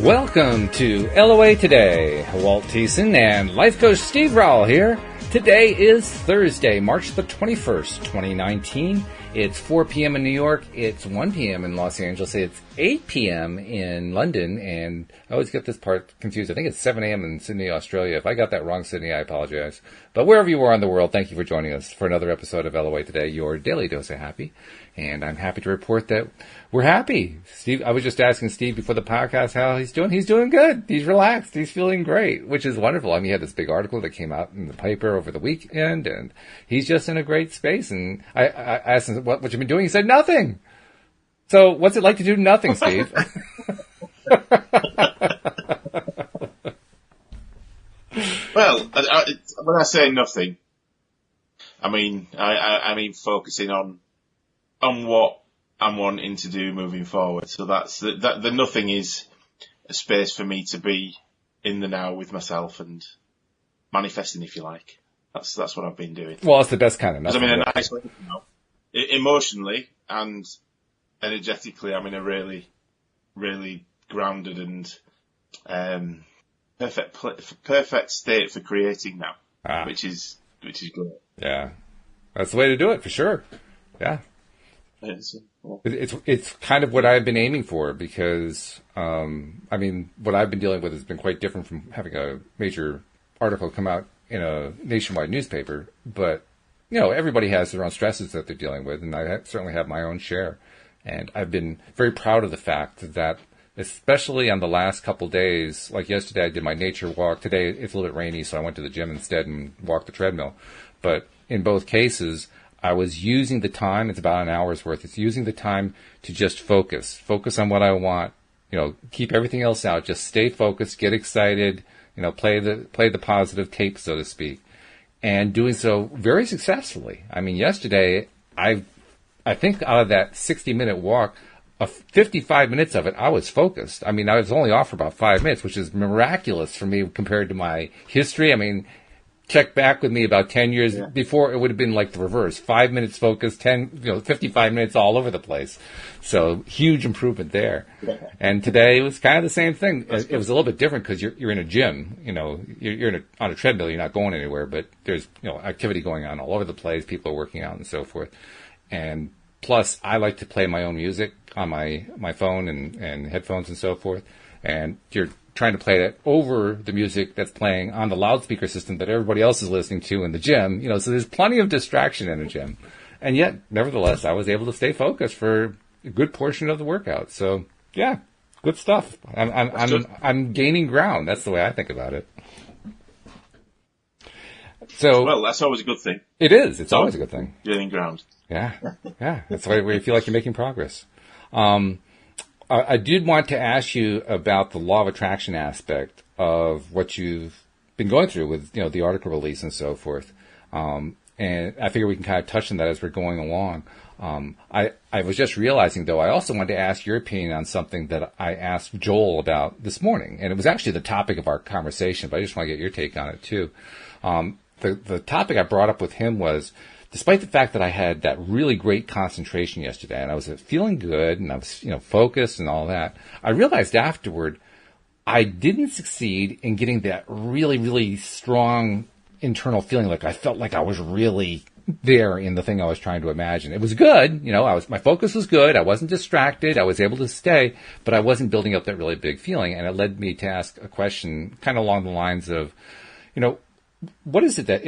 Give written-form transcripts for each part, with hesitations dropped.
Welcome to LOA Today. Walt Thiessen and life coach Steve Rowell here. Today is Thursday, March the 21st, 2019. It's 4 p.m. in New York. It's 1 p.m. in Los Angeles. It's 8 p.m. in London. And I always get this part confused. I think it's 7 a.m. in Sydney, Australia. If I got that wrong, Sydney, I apologize. But wherever you are in the world, thank you for joining us for another episode of LOA Today, your daily dose of happy. And I'm happy to report that we're happy. Steve, I was just asking Steve before the podcast how he's doing. He's doing good. He's relaxed. He's feeling great, which is wonderful. I mean, he had this big article that came out in the paper over the weekend, and he's just in a great space. And I asked him, what you've been doing? He said, nothing. So what's it like to do nothing, Steve? Well, when I say nothing, I mean focusing on what I'm wanting to do moving forward. So that's the nothing is a space for me to be in the now with myself and manifesting, if you like. That's what I've been doing. Well, it's the best kind of nothing. I'm in a nice way now, emotionally and energetically. I'm in a really, really grounded and perfect state for creating now, which is great. Yeah, that's the way to do it for sure. Yeah. It's kind of what I've been aiming for because, I mean, what I've been dealing with has been quite different from having a major article come out in a nationwide newspaper. But, you know, everybody has their own stresses that they're dealing with, and I certainly have my own share. And I've been very proud of the fact that, especially on the last couple days, like yesterday I did my nature walk. Today it's a little bit rainy, so I went to the gym instead and walked the treadmill. But in both cases, I was using the time, it's about an hour's worth, it's using the time to just focus on what I want, you know, keep everything else out, just stay focused, get excited, you know, play the positive tape, so to speak, and doing so very successfully. I mean, yesterday, I think out of that 60-minute walk, 55 minutes of it, I was focused. I mean, I was only off for about 5 minutes, which is miraculous for me compared to my history. I mean, check back with me about 10 years before, it would have been like the reverse. 5 minutes focused, 55 minutes all over the place. So huge improvement there. And today it was kind of the same thing. It was a little bit different because you're in a gym, you know, you're on a treadmill, you're not going anywhere, but there's, you know, activity going on all over the place. People are working out and so forth. And plus I like to play my own music on my phone and headphones and so forth. And you're trying to play that over the music that's playing on the loudspeaker system that everybody else is listening to in the gym, you know, so there's plenty of distraction in a gym. And yet, nevertheless, I was able to stay focused for a good portion of the workout. So, yeah, good stuff. I'm gaining ground. That's the way I think about it. So, well, that's always a good thing. It is. It's always a good thing. Gaining ground. Yeah. That's the way you feel like you're making progress. I did want to ask you about the law of attraction aspect of what you've been going through with, you know, the article release and so forth. And I figure we can kind of touch on that as we're going along. I was just realizing, though, I also wanted to ask your opinion on something that I asked Joel about this morning. And it was actually the topic of our conversation, but I just want to get your take on it, too. The topic I brought up with him was, despite the fact that I had that really great concentration yesterday and I was feeling good and I was, you know, focused and all that, I realized afterward I didn't succeed in getting that really, really strong internal feeling. Like I felt like I was really there in the thing I was trying to imagine. It was good. You know, my focus was good. I wasn't distracted. I was able to stay, but I wasn't building up that really big feeling. And it led me to ask a question kind of along the lines of, you know, what is it that,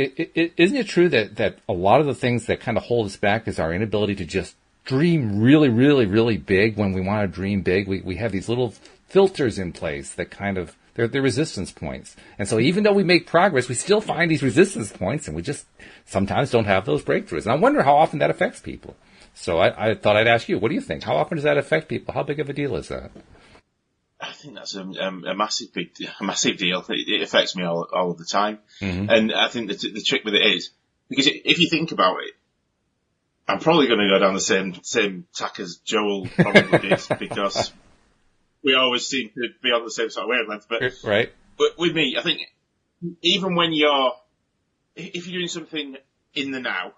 isn't it true that a lot of the things that kind of hold us back is our inability to just dream really, really, really big when we want to dream big? We have these little filters in place that kind of, they're resistance points. And so even though we make progress, we still find these resistance points and we just sometimes don't have those breakthroughs. And I wonder how often that affects people. So I thought I'd ask you, what do you think? How often does that affect people? How big of a deal is that? I think that's a massive deal. It affects me all of the time. Mm-hmm. And I think the trick with it is, because if you think about it, I'm probably going to go down the same tack as Joel probably did, because we always seem to be on the same sort of wavelength. But, right. But with me, I think even when if you're doing something in the now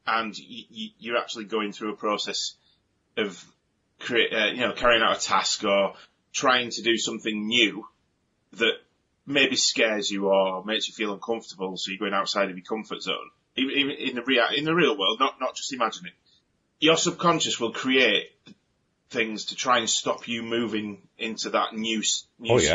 and you're actually going through a process of carrying out a task or trying to do something new that maybe scares you or makes you feel uncomfortable, so you're going outside of your comfort zone. Even in the real world, not just imagining. Your subconscious will create things to try and stop you moving into that new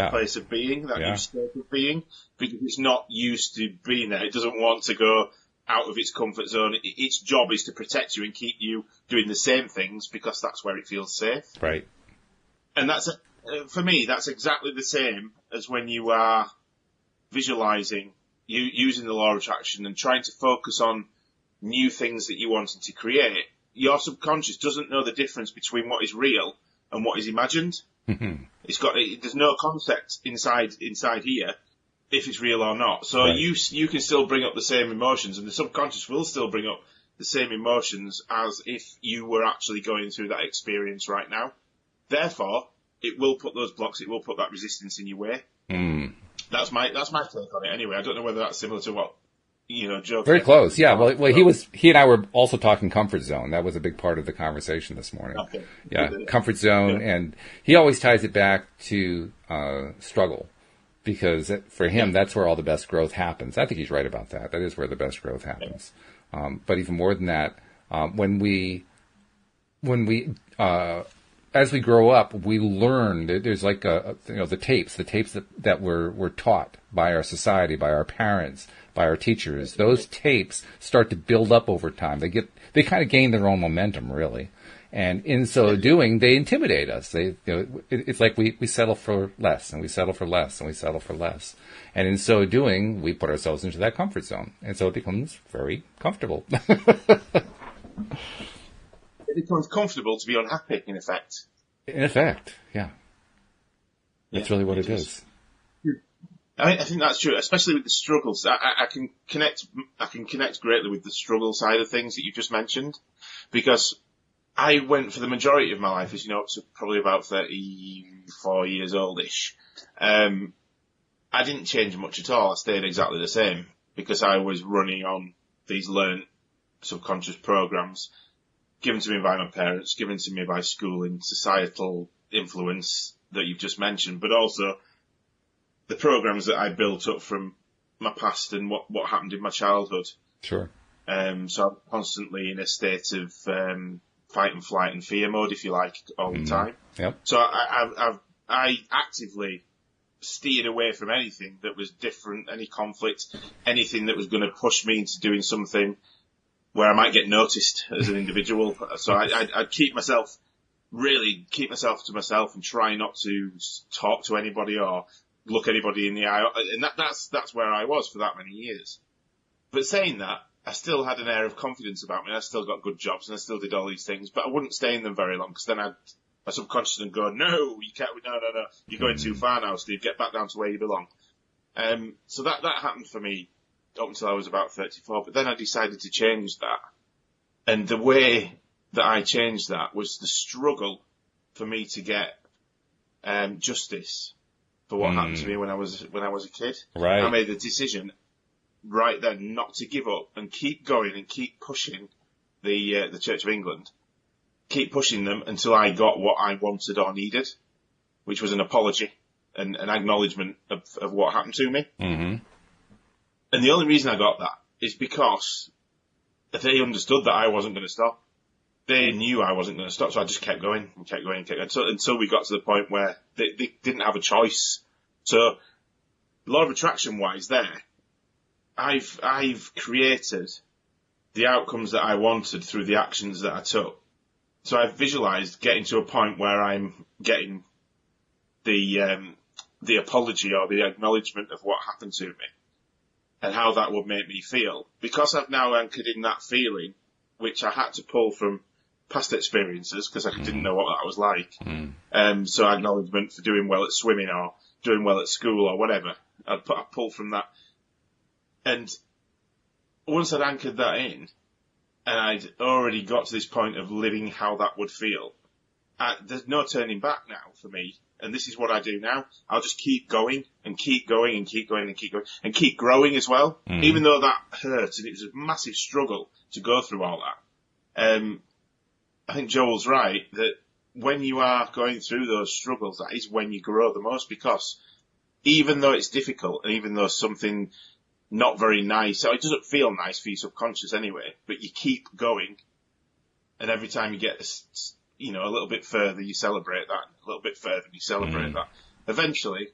place of being, that new state of being, because it's not used to being there. It doesn't want to go out of its comfort zone. Its job is to protect you and keep you doing the same things because that's where it feels safe. Right. And for me, that's exactly the same as when you are visualizing, using the law of attraction and trying to focus on new things that you wanted to create. Your subconscious doesn't know the difference between what is real and what is imagined. Mm-hmm. There's no concept inside here if it's real or not. So right. you can still bring up the same emotions, and the subconscious will still bring up the same emotions as if you were actually going through that experience right now. Therefore, it will put those blocks, it will put that resistance in your way. Mm. That's my take on it anyway. I don't know whether that's similar to what, Joe. Very close, yeah. Well, he and I were also talking comfort zone. That was a big part of the conversation this morning. Okay. Yeah, comfort zone, yeah. And he always ties it back to struggle, because for him, that's where all the best growth happens. I think he's right about that. That is where the best growth happens. But even more than that, when we as we grow up, we learn. There's like the tapes that we're taught by our society, by our parents, by our teachers. Those tapes start to build up over time. They kind of gain their own momentum, really, and in so doing, they intimidate us. It's like we settle for less, and we settle for less, and we settle for less, and in so doing, we put ourselves into that comfort zone, and so it becomes very comfortable. It becomes comfortable to be unhappy, in effect. In effect, yeah. That's really what it is. I think that's true, especially with the struggles. I can connect greatly with the struggle side of things that you just mentioned, because I went for the majority of my life, as you know, up to probably about 34 years oldish. I didn't change much at all. I stayed exactly the same because I was running on these learned subconscious programs given to me by my parents, given to me by schooling, societal influence that you've just mentioned, but also the programs that I built up from my past and what happened in my childhood. Sure. So I'm constantly in a state of fight and flight and fear mode, if you like, all the time. Yep. So I actively steered away from anything that was different, any conflict, anything that was going to push me into doing something where I might get noticed as an individual. So I'd keep myself to myself and try not to talk to anybody or look anybody in the eye. And that's where I was for that many years. But saying that, I still had an air of confidence about me. I still got good jobs and I still did all these things, but I wouldn't stay in them very long because then my subconscious would go, no, you can't, no, you're going too far now, Steve, get back down to where you belong. So that happened for me up until I was about 34, but then I decided to change that. And the way that I changed that was the struggle for me to get justice for what happened to me when I was a kid. Right. I made the decision right then not to give up and keep going and keep pushing the Church of England, keep pushing them until I got what I wanted or needed, which was an apology and an acknowledgement of what happened to me. Mm-hmm. And the only reason I got that is because they understood that I wasn't going to stop. They knew I wasn't going to stop, so I just kept going and kept going and kept going until we got to the point where they didn't have a choice. So, law of attraction wise there, I've created the outcomes that I wanted through the actions that I took. So I've visualized getting to a point where I'm getting the apology or the acknowledgement of what happened to me and how that would make me feel. Because I've now anchored in that feeling, which I had to pull from past experiences because I didn't know what that was like. So acknowledgement for doing well at swimming or doing well at school or whatever. I pull from that. And once I'd anchored that in, and I'd already got to this point of living how that would feel, there's no turning back now for me. And this is what I do now. I'll just keep going and keep going and keep going and keep going and keep growing as well. Even though that hurt and it was a massive struggle to go through all that. I think Joel's right that when you are going through those struggles, that is when you grow the most, because even though it's difficult and even though something not very nice, so it doesn't feel nice for your subconscious anyway, but you keep going, and every time you get a little bit further, you celebrate that, a little bit further, you celebrate that. Eventually,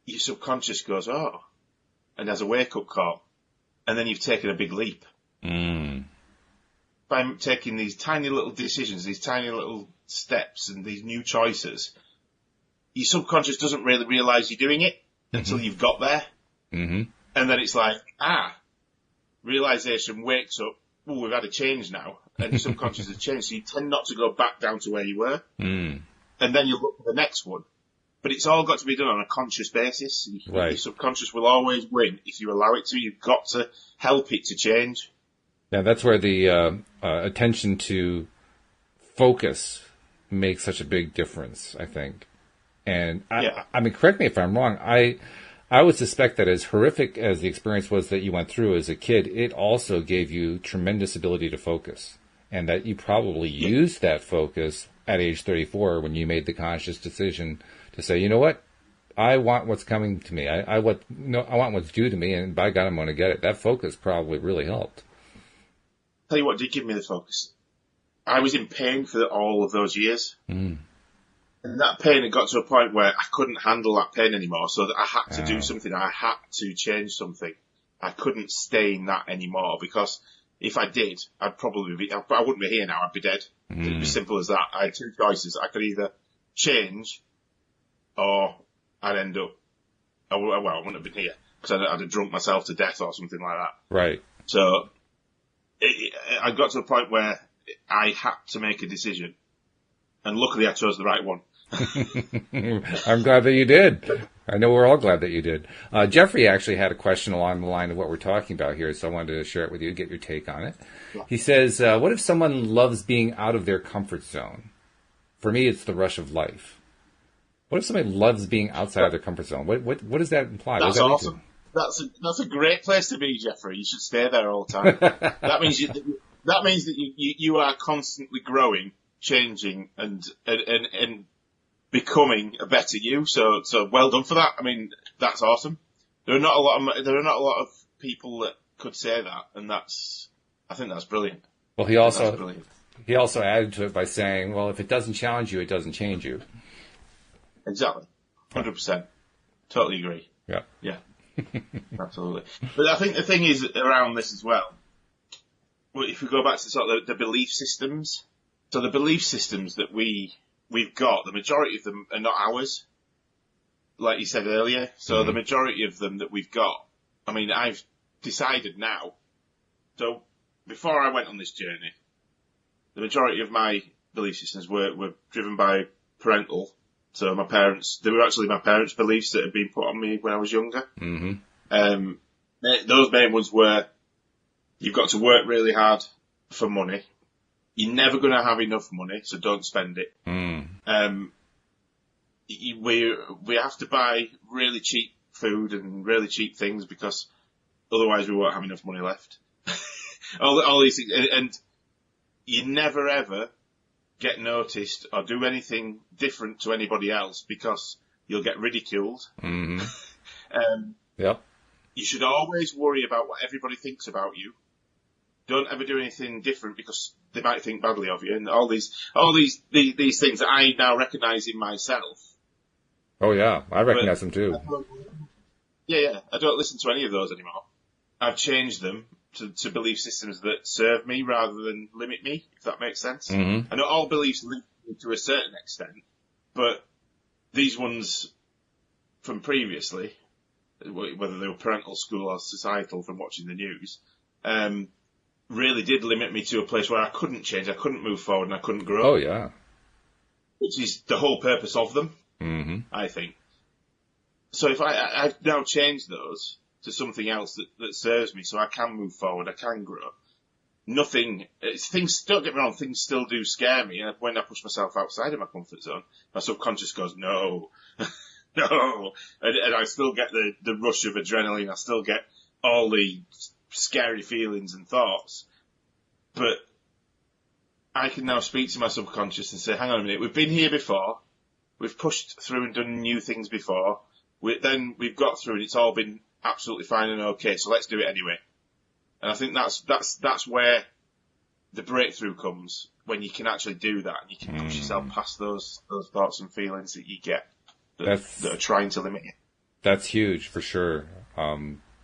your subconscious goes, oh, and has a wake-up call, and then you've taken a big leap. By taking these tiny little decisions, these tiny little steps and these new choices, your subconscious doesn't really realise you're doing it until you've got there. And then it's like, realisation wakes up, oh, we've had a change now, and your subconscious has changed, so you tend not to go back down to where you were. And then you look for the next one. But it's all got to be done on a conscious basis. Your subconscious will always win if you allow it to. You've got to help it to change. Yeah, that's where the attention to focus makes such a big difference, I think. And I mean, correct me if I'm wrong. I would suspect that as horrific as the experience was that you went through as a kid, it also gave you tremendous ability to focus, and that you probably used that focus at age 34 when you made the conscious decision to say, you know what, I want what's coming to me. I want what's due to me, and by God, I'm going to get it. That focus probably really helped. Tell you what did give me the focus. I was in pain for all of those years. And that pain had got to a point where I couldn't handle that pain anymore, so that I had to do something. I had to change something. I couldn't stay in that anymore, because if I did, I wouldn't be here now. I'd be dead. It'd be simple as that. I had two choices. I could either change or I'd end up, I wouldn't have been here because I'd have drunk myself to death or something like that. Right. So I got to a point where I had to make a decision, and luckily I chose the right one. I'm glad that you did. I know we're all glad that you did. Jeffrey actually had a question along the line of what we're talking about here, so I wanted to share it with you, get your take on it. Yeah. He says, what if someone loves being out of their comfort zone? For me, it's the rush of life. What if somebody loves being outside of their comfort zone? What does that imply? That's awesome. That's a great place to be, Jeffrey. You should stay there all the time. That means that you are constantly growing, changing, and becoming a better you. So well done for that. I mean, that's awesome. There are not a lot of people that could say that, and I think that's brilliant. Well, he also added to it by saying, well, if it doesn't challenge you, it doesn't change you. Exactly. 100%. Totally agree. Yeah. Yeah. Absolutely. But I think the thing is around this as well, if we go back to sort of the belief systems, so the belief systems that we've got, the majority of them are not ours, like you said earlier. So the majority of them that we've got, I mean, I've decided now, so before I went on this journey, the majority of my belief systems were driven by parental. So they were actually my parents' beliefs that had been put on me when I was younger. Those main ones were, you've got to work really hard for money. You're never going to have enough money, so don't spend it. We have to buy really cheap food and really cheap things because otherwise we won't have enough money left. all these things. And you never ever get noticed or do anything different to anybody else because you'll get ridiculed. Yep. You should always worry about what everybody thinks about you. Don't ever do anything different because they might think badly of you. And all these things that I now recognise in myself. Oh yeah, I recognise them too. Yeah. I don't listen to any of those anymore. I've changed them to belief systems that serve me rather than limit me, if that makes sense. I know all beliefs limit me to a certain extent, but these ones from previously, whether they were parental, school or societal from watching the news, really did limit me to a place where I couldn't change, I couldn't move forward and I couldn't grow. Oh yeah. Which is the whole purpose of them, I think. So if I've now changed those to something else that serves me so I can move forward, I can grow. Things, don't get me wrong, things still do scare me. And when I push myself outside of my comfort zone, my subconscious goes, no, no. And I still get the rush of adrenaline. I still get all the scary feelings and thoughts. But I can now speak to my subconscious and say, hang on a minute, we've been here before, we've pushed through and done new things before, we've got through and it's all been absolutely fine and okay, so let's do it anyway. And I think that's where the breakthrough comes, when you can actually do that and you can push yourself past those thoughts and feelings that you get that are trying to limit you. That's huge for sure.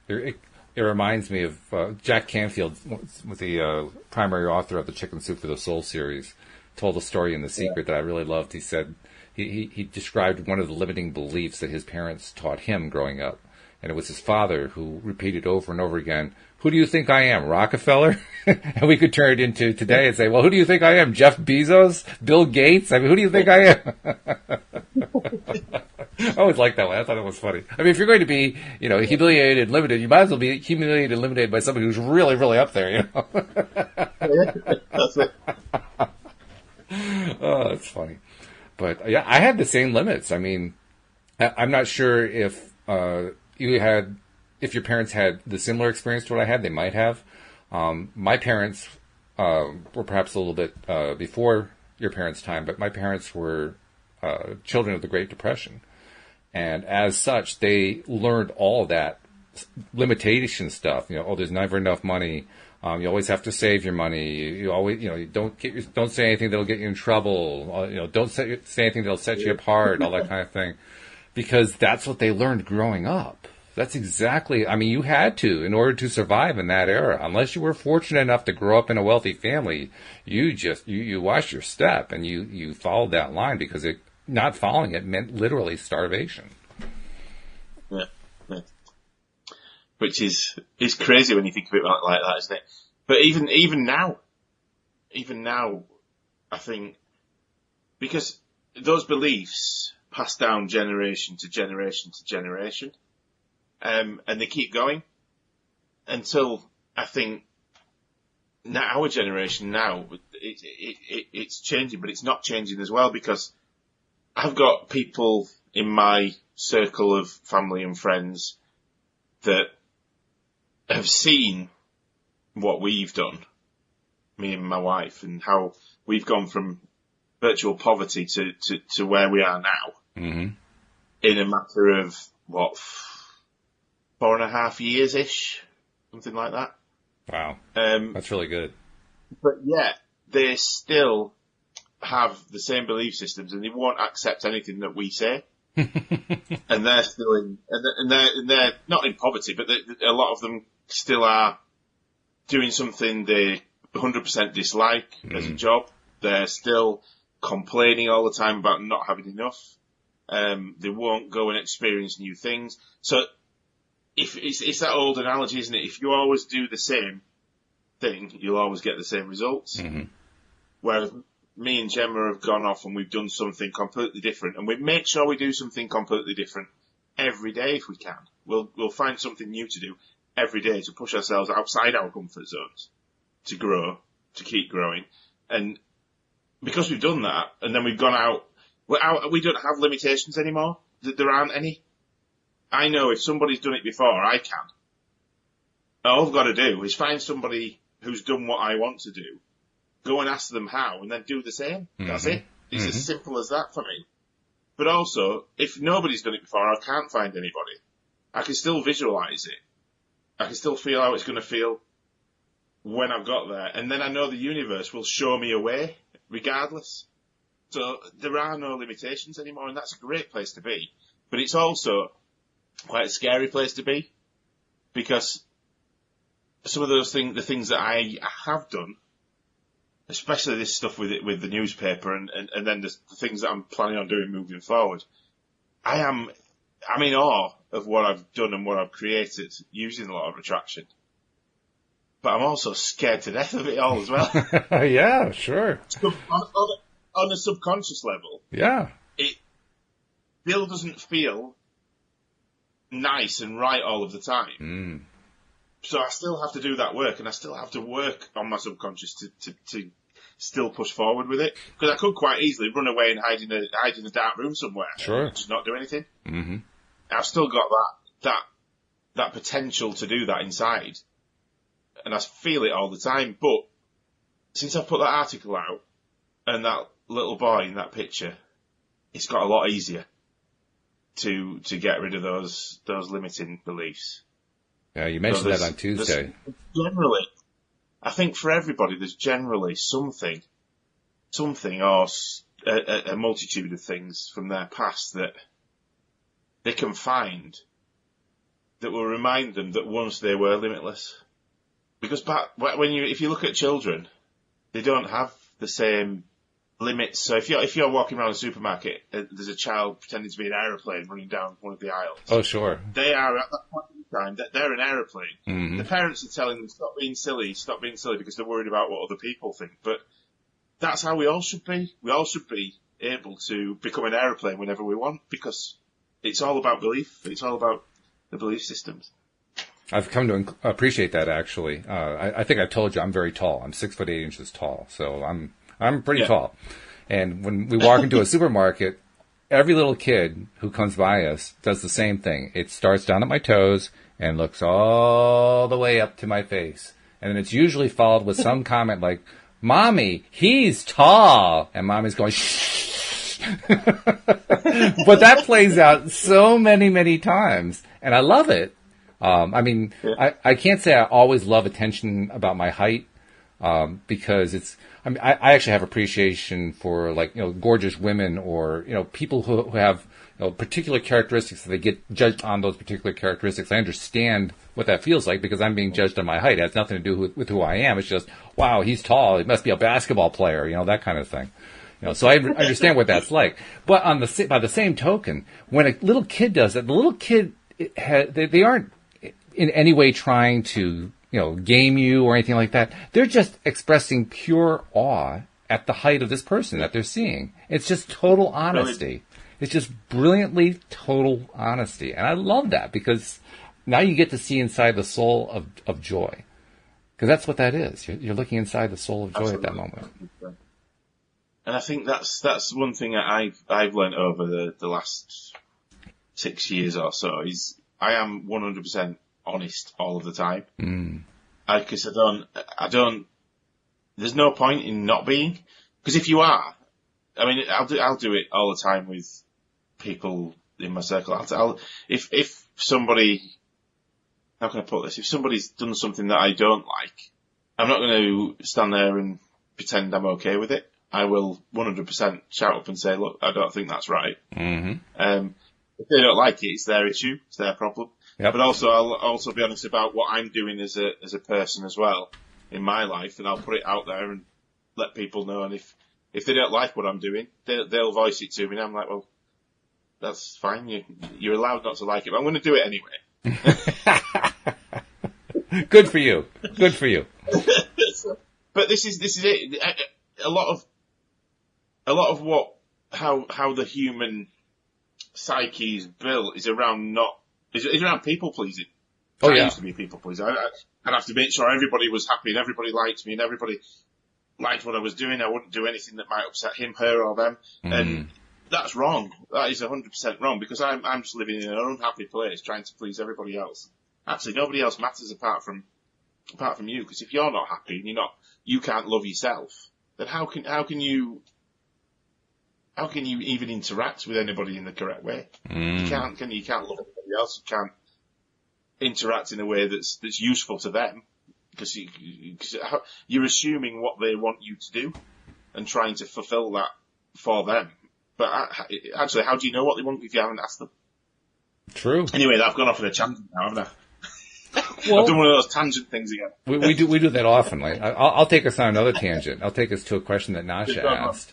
It reminds me of Jack Canfield, was the primary author of the Chicken Soup for the Soul series, told a story in The Secret that I really loved. He said he described one of the limiting beliefs that his parents taught him growing up. And it was his father who repeated over and over again, who do you think I am, Rockefeller? And we could turn it into today and say, well, who do you think I am, Jeff Bezos, Bill Gates? I mean, who do you think I am? I always liked that one. I thought it was funny. I mean, if you're going to be, humiliated and limited, you might as well be humiliated and limited by somebody who's really, really up there, That's it. Oh, that's funny. But yeah, I had the same limits. I mean, I'm not sure if if your parents had the similar experience to what I had. They might have. My parents were perhaps a little bit before your parents' time, but my parents were children of the Great Depression. And as such, they learned all that limitation stuff. There's never enough money. You always have to save your money. You always, you don't say anything that'll get you in trouble. Don't say anything that'll set you apart. All that kind of thing, because that's what they learned growing up. That's exactly. I mean, you had to in order to survive in that era. Unless you were fortunate enough to grow up in a wealthy family, you watched your step and you followed that line, because not following it meant literally starvation. Yeah. Which is crazy when you think of it like that, isn't it? But even now, I think, because those beliefs pass down generation to generation to generation, and they keep going until, I think, now our generation now, it's changing, but it's not changing as well, because I've got people in my circle of family and friends that have seen what we've done, me and my wife, and how we've gone from virtual poverty to where we are now, in a matter of, 4.5 years-ish, something like that. Wow. That's really good. But yet, they still have the same belief systems, and they won't accept anything that we say. And they're still and they're not in poverty, but a lot of them still are doing something they 100% dislike as a job. They're still complaining all the time about not having enough. They won't go and experience new things. So if it's that old analogy, isn't it? If you always do the same thing, you'll always get the same results. Whereas me and Gemma have gone off and we've done something completely different, and we make sure we do something completely different every day if we can. We'll find something new to do every day to push ourselves outside our comfort zones, to grow, to keep growing. And because we've done that, and then we've gone out, we don't have limitations anymore. There aren't any. I know if somebody's done it before, I can. All I've got to do is find somebody who's done what I want to do, go and ask them how, and then do the same. That's it. It's as simple as that for me. But also, if nobody's done it before, I can't find anybody. I can still visualize it. I can still feel how it's going to feel when I've got there. And then I know the universe will show me a way, regardless. So there are no limitations anymore, and that's a great place to be. But it's also quite a scary place to be, because some of those things, the things that I have done, especially this stuff with the newspaper and then the things that I'm planning on doing moving forward, I'm in awe of what I've done and what I've created using the law of attraction. But I'm also scared to death of it all as well. Yeah, sure. On a subconscious level. Yeah. It still doesn't feel nice and right all of the time. So I still have to do that work, and I still have to work on my subconscious to still push forward with it. Because I could quite easily run away and hide in a dark room somewhere. Sure. And just not do anything. I've still got that potential to do that inside. And I feel it all the time. But since I put that article out and that little boy in that picture, it's got a lot easier to get rid of those limiting beliefs. Yeah, you mentioned that on Tuesday. Generally, I think for everybody, there's generally something or a multitude of things from their past that they can find that will remind them that once they were limitless. Because if you look at children, they don't have the same limits. So if you're walking around a supermarket, there's a child pretending to be an aeroplane running down one of the aisles. Oh, sure. They are at that point in time that they're an aeroplane. Mm-hmm. The parents are telling them stop being silly because they're worried about what other people think. But that's how we all should be. We all should be able to become an aeroplane whenever we want, because it's all about belief. It's all about the belief systems. I've come to appreciate that, actually. I think I told you I'm very tall. I'm 6'8" tall, so I'm pretty tall. And when we walk into a supermarket, every little kid who comes by us does the same thing. It starts down at my toes and looks all the way up to my face. And then it's usually followed with some comment like, "Mommy, he's tall." And Mommy's going, "Shh." But that plays out so many, many times. And I love it. I can't say I always love attention about my height, because I actually have appreciation for, like, gorgeous women or, people who have, particular characteristics that they get judged on those particular characteristics. I understand what that feels like because I'm being judged on my height. It has nothing to do with who I am. It's just, wow, he's tall. He must be a basketball player, that kind of thing. So I understand what that's like. But by the same token, when a little kid does it, the little kid, they aren't in any way trying to, game you or anything like that. They're just expressing pure awe at the height of this person that they're seeing. It's just total honesty. It's just brilliantly total honesty. And I love that because now you get to see inside the soul of joy. Because that's what that is. You're looking inside the soul of joy. Absolutely. At that moment. And I think that's one thing that I've learned over the last 6 years or so is I am 100% honest all of the time. Because I don't, there's no point in not being, because if you are, I'll do it all the time with people in my circle. If somebody, how can I put this? If somebody's done something that I don't like, I'm not going to stand there and pretend I'm okay with it. I will 100% shout up and say, look, I don't think that's right. Mm-hmm. If they don't like it, it's their issue, it's their problem. Yep. But also, I'll also be honest about what I'm doing as a person as well in my life, and I'll put it out there and let people know. And if they don't like what I'm doing, they'll voice it to me, and I'm like, well, that's fine. You're allowed not to like it, but I'm going to do it anyway. Good for you. Good for you. But this is it. A lot of how the human psyche is built is around around people pleasing. Oh, I yeah. used to be a people pleaser. I'd have to make sure everybody was happy and everybody liked me and everybody liked what I was doing. I wouldn't do anything that might upset him, her, or them. And that's wrong. That is 100% wrong because I'm just living in an unhappy place trying to please everybody else. Actually, nobody else matters apart from you. Because if you're not happy and you can't love yourself, then how can you even interact with anybody in the correct way? You can't love anybody else. You can't interact in a way that's useful to them because you're assuming what they want you to do and trying to fulfill that for them. But actually, how do you know what they want if you haven't asked them? True. Anyway, I've gone off on a tangent now, haven't I? Well, I've done one of those tangent things again. we do that often. Like, I'll take us on another tangent. I'll take us to a question that Nasha asked.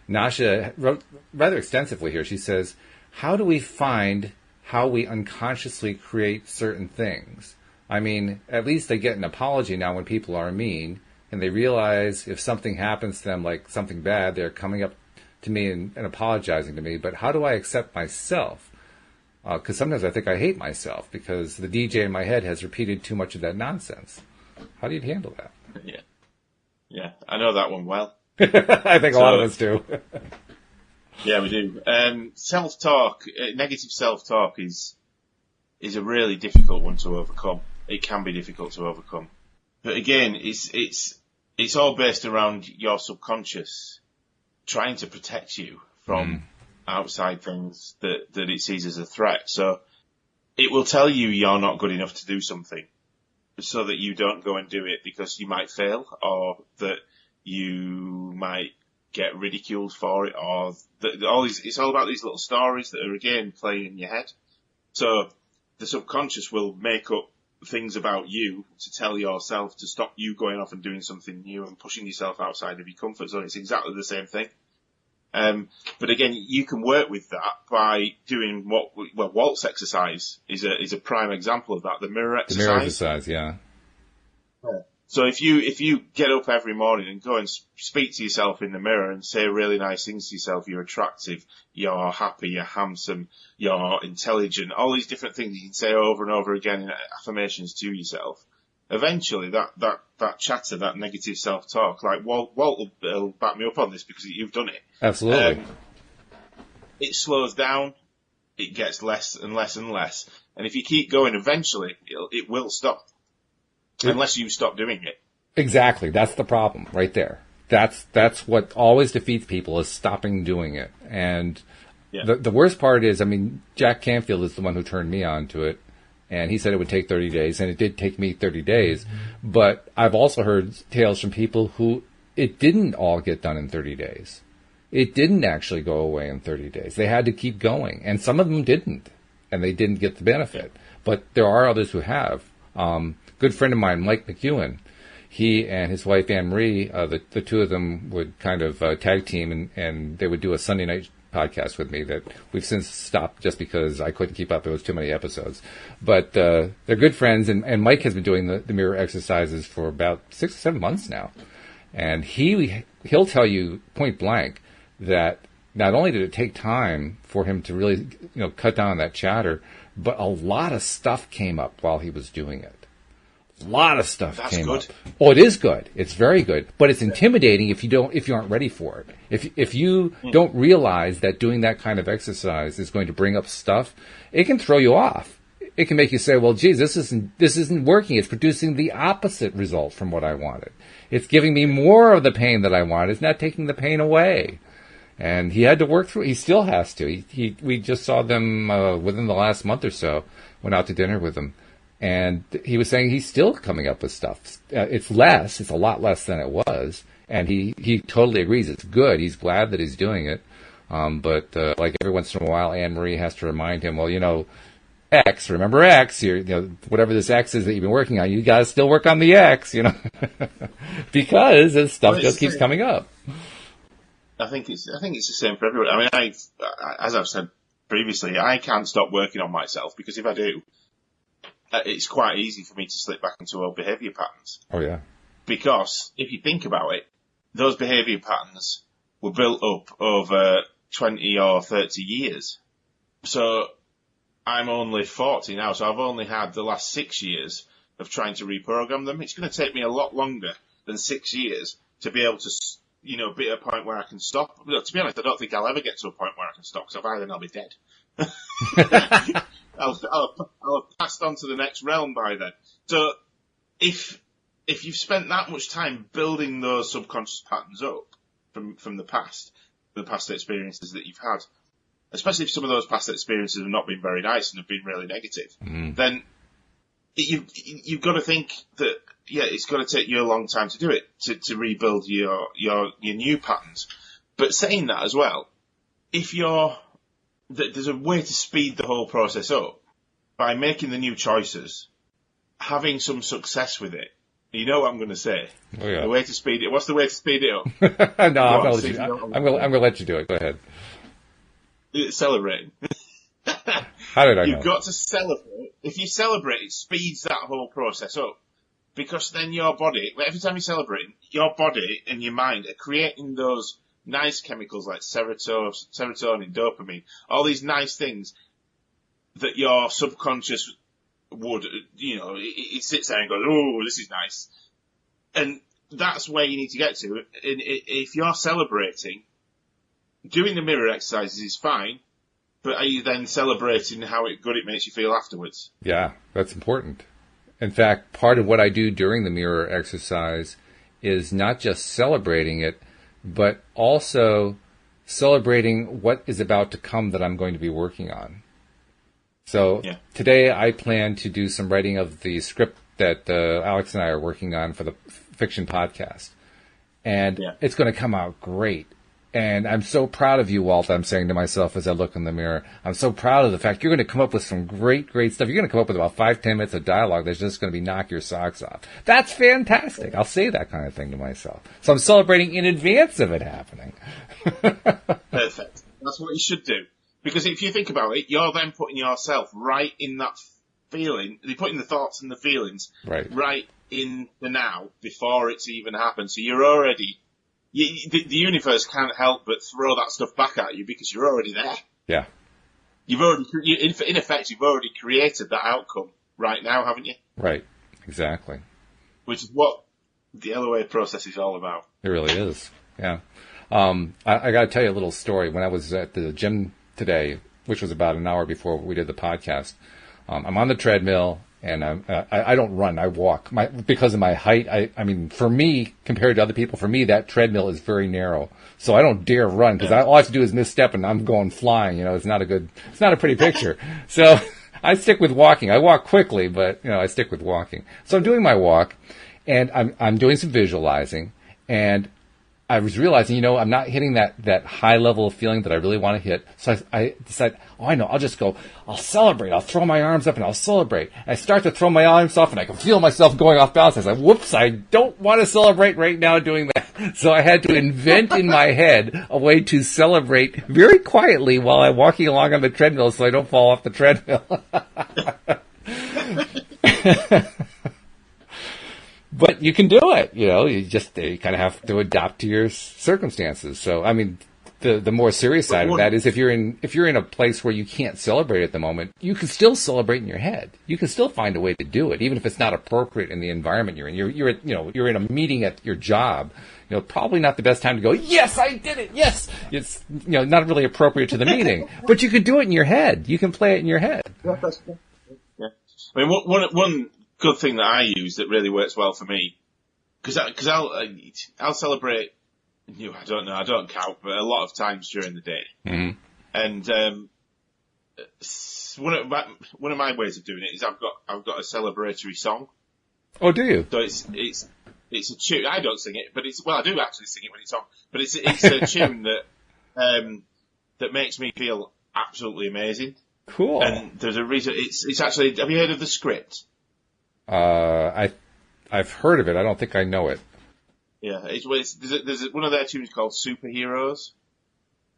Nasha wrote rather extensively here. She says, how do we find how we unconsciously create certain things? I mean, at least they get an apology now when people are mean, and they realize if something happens to them, like something bad, they're coming up to me and apologizing to me. But how do I accept myself? Because sometimes I think I hate myself because the DJ in my head has repeated too much of that nonsense. How do you handle that? Yeah, I know that one well. I think a lot of us do. Yeah, we do. Self-talk, negative self-talk is a really difficult one to overcome. It can be difficult to overcome. But again, it's it's all based around your subconscious trying to protect you from outside things that it sees as a threat. So it will tell you you're not good enough to do something so that you don't go and do it because you might fail, or that you might get ridiculed for it, or that it's all about these little stories that are again playing in your head. So the subconscious will make up things about you to tell yourself to stop you going off and doing something new and pushing yourself outside of your comfort zone. It's exactly the same thing. But again, you can work with that by doing Walt's exercise is a prime example of that. The mirror exercise. The mirror exercise, yeah. So if you get up every morning and go and speak to yourself in the mirror and say really nice things to yourself, you're attractive, you're happy, you're handsome, you're intelligent, all these different things you can say over and over again in affirmations to yourself. Eventually, that chatter, that negative self-talk, like Walt will back me up on this because you've done it. Absolutely. It slows down. It gets less and less and less. And if you keep going, eventually it will stop. Unless you stop doing it. Exactly. That's the problem right there. That's what always defeats people, is stopping doing it. And the worst part is, I mean, Jack Canfield is the one who turned me on to it. And he said it would take 30 days, and it did take me 30 days. But I've also heard tales from people who it didn't all get done in 30 days. It didn't actually go away in 30 days. They had to keep going. And some of them didn't, and they didn't get the benefit. But there are others who have. Good friend of mine, Mike McEwen, he and his wife Anne Marie, the two of them would kind of tag team, and they would do a Sunday night podcast with me that we've since stopped just because I couldn't keep up. There was too many episodes. But they're good friends, and Mike has been doing the mirror exercises for about 6 or 7 months now. And he'll tell you point blank that not only did it take time for him to really cut down on that chatter, but a lot of stuff came up while he was doing it. A lot of stuff came up. Oh, it is good. It's very good, but it's intimidating if you aren't ready for it. If you don't realize that doing that kind of exercise is going to bring up stuff, it can throw you off. It can make you say, "Well, geez, this isn't working. It's producing the opposite result from what I wanted. It's giving me more of the pain that I want. It's not taking the pain away." And he had to work through. He still has to. We just saw them within the last month or so. Went out to dinner with them. And he was saying he's still coming up with stuff. It's a lot less than it was. And he totally agrees. It's good. He's glad that he's doing it. But like every once in a while, Anne Marie has to remind him, well, X, remember X, whatever this X is that you've been working on, you got to still work on the X, because this stuff just keeps coming up. I think it's the same for everyone. I mean, as I've said previously, I can't stop working on myself because if I do, it's quite easy for me to slip back into old behaviour patterns. Oh, yeah. Because if you think about it, those behaviour patterns were built up over 20 or 30 years. So I'm only 40 now, so I've only had the last 6 years of trying to reprogram them. It's going to take me a lot longer than 6 years to be able to, be at a point where I can stop. To be honest, I don't think I'll ever get to a point where I can stop, because by then I'll be dead. I'll have passed on to the next realm by then. So if you've spent that much time building those subconscious patterns up from the past experiences that you've had, especially if some of those past experiences have not been very nice and have been really negative, then you've got to think that, it's going to take you a long time to do it, to rebuild your new patterns. But saying that as well, there's a way to speed the whole process up by making the new choices, having some success with it. You know what I'm going to say? Oh, yeah. The way to speed it. What's the way to speed it up? No, I'm going to let you do it. Go ahead. Celebrating. How did I know? You've got to celebrate. If you celebrate, it speeds that whole process up. Because then your body, every time you celebrate, your body and your mind are creating those nice chemicals like serotonin, dopamine, all these nice things that your subconscious would, it sits there and goes, oh, this is nice. And that's where you need to get to. And if you're celebrating, doing the mirror exercises is fine, but are you then celebrating how good it makes you feel afterwards? Yeah, that's important. In fact, part of what I do during the mirror exercise is not just celebrating it, but also celebrating what is about to come that I'm going to be working on. So today I plan to do some writing of the script that Alex and I are working on for the fiction podcast. And it's going to come out great. And I'm so proud of you, Walt, I'm saying to myself as I look in the mirror. I'm so proud of the fact you're going to come up with some great stuff. You're going to come up with about 5-10 minutes of dialogue that's just going to be knock your socks off. That's fantastic. I'll say that kind of thing to myself. So I'm celebrating in advance of it happening. Perfect. That's what you should do. Because if you think about it, you're then putting yourself right in that feeling. You're putting the thoughts and the feelings right in the now before it's even happened. So you're already... the universe can't help but throw that stuff back at you because you're already there. Yeah. In effect, you've already created that outcome right now, haven't you? Right. Exactly. Which is what the LOA process is all about. It really is. Yeah. I got to tell you a little story. When I was at the gym today, which was about an hour before we did the podcast, I'm on the treadmill. And I don't run, I walk. Because of my height, I mean, for me, compared to other people, for me, that treadmill is very narrow. So I don't dare run, because all I have to do is misstep and I'm going flying. It's not a pretty picture. So I stick with walking. I walk quickly, but, I stick with walking. So I'm doing my walk, and I'm doing some visualizing, and I was realizing, I'm not hitting that high level of feeling that I really want to hit. So I decided, I know, I'll celebrate. I'll throw my arms up and I'll celebrate. And I start to throw my arms off and I can feel myself going off balance. I was like, whoops, I don't want to celebrate right now doing that. So I had to invent in my head a way to celebrate very quietly while I'm walking along on the treadmill so I don't fall off the treadmill. But you can do it, you kind of have to adapt to your circumstances. So, I mean, the more serious side of that is if you're in a place where you can't celebrate at the moment, you can still celebrate in your head. You can still find a way to do it, even if it's not appropriate in the environment you're in. You're in a meeting at your job. Probably not the best time to go, yes, I did it, yes. It's, not really appropriate to the meeting. But you can do it in your head. You can play it in your head. Yeah. I mean, one good thing that I use that really works well for me, because I'll celebrate. I don't know, I don't count, but a lot of times during the day. Mm-hmm. And one of my ways of doing it is I've got a celebratory song. Oh, do you? So it's a tune. I don't sing it, but I do actually sing it when it's on. But it's a tune that makes me feel absolutely amazing. Cool. And there's a reason. It's actually. Have you heard of The Script? I've heard of it. I don't think I know it. Yeah, there's one of their tunes called Superheroes,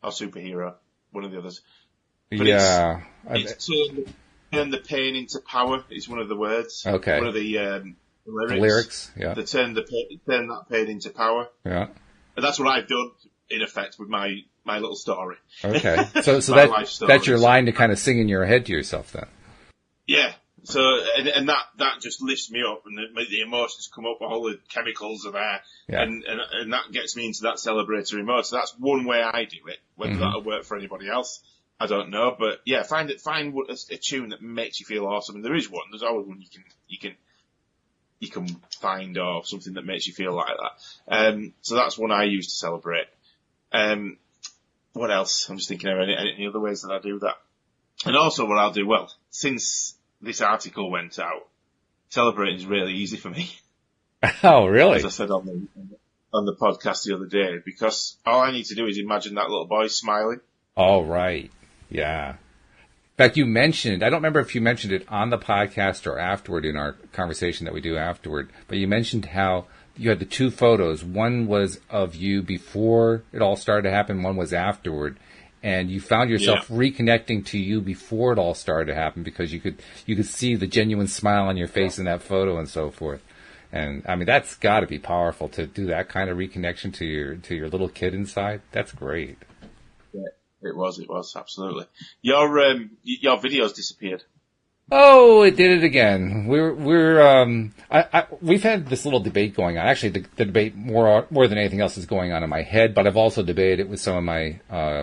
or Superhero, one of the others. But it's turn the pain into power is one of the words. Okay. One of the lyrics. The lyrics, yeah. They turn that pain into power. Yeah. And that's what I've done, in effect, with my little story. Okay. So that's your line to kind of sing in your head to yourself then. Yeah. So, and that just lifts me up, and the emotions come up, all the chemicals are there, and that gets me into that celebratory mode. So that's one way I do it. Whether that'll work for anybody else, I don't know. But yeah, find a tune that makes you feel awesome. And there is one. There's always one you can find, or something that makes you feel like that. So that's one I use to celebrate. What else? I'm just thinking of any other ways that I do that. And also what I'll do, since this article went out, celebrating is really easy for me. Oh, really? As I said on the podcast the other day, because all I need to do is imagine that little boy smiling. Oh, right. Yeah. In fact, you mentioned, I don't remember if you mentioned it on the podcast or afterward in our conversation that we do afterward, but you mentioned how you had the two photos. One was of you before it all started to happen. One was afterward. And you found yourself reconnecting to you before it all started to happen because you could see the genuine smile on your face in that photo and so forth. And I mean, that's got to be powerful to do that kind of reconnection to your little kid inside. That's great. Yeah, it was absolutely. Your videos disappeared. Oh, it did it again. We've had this little debate going on. Actually, the debate more than anything else is going on in my head, but I've also debated it with some of my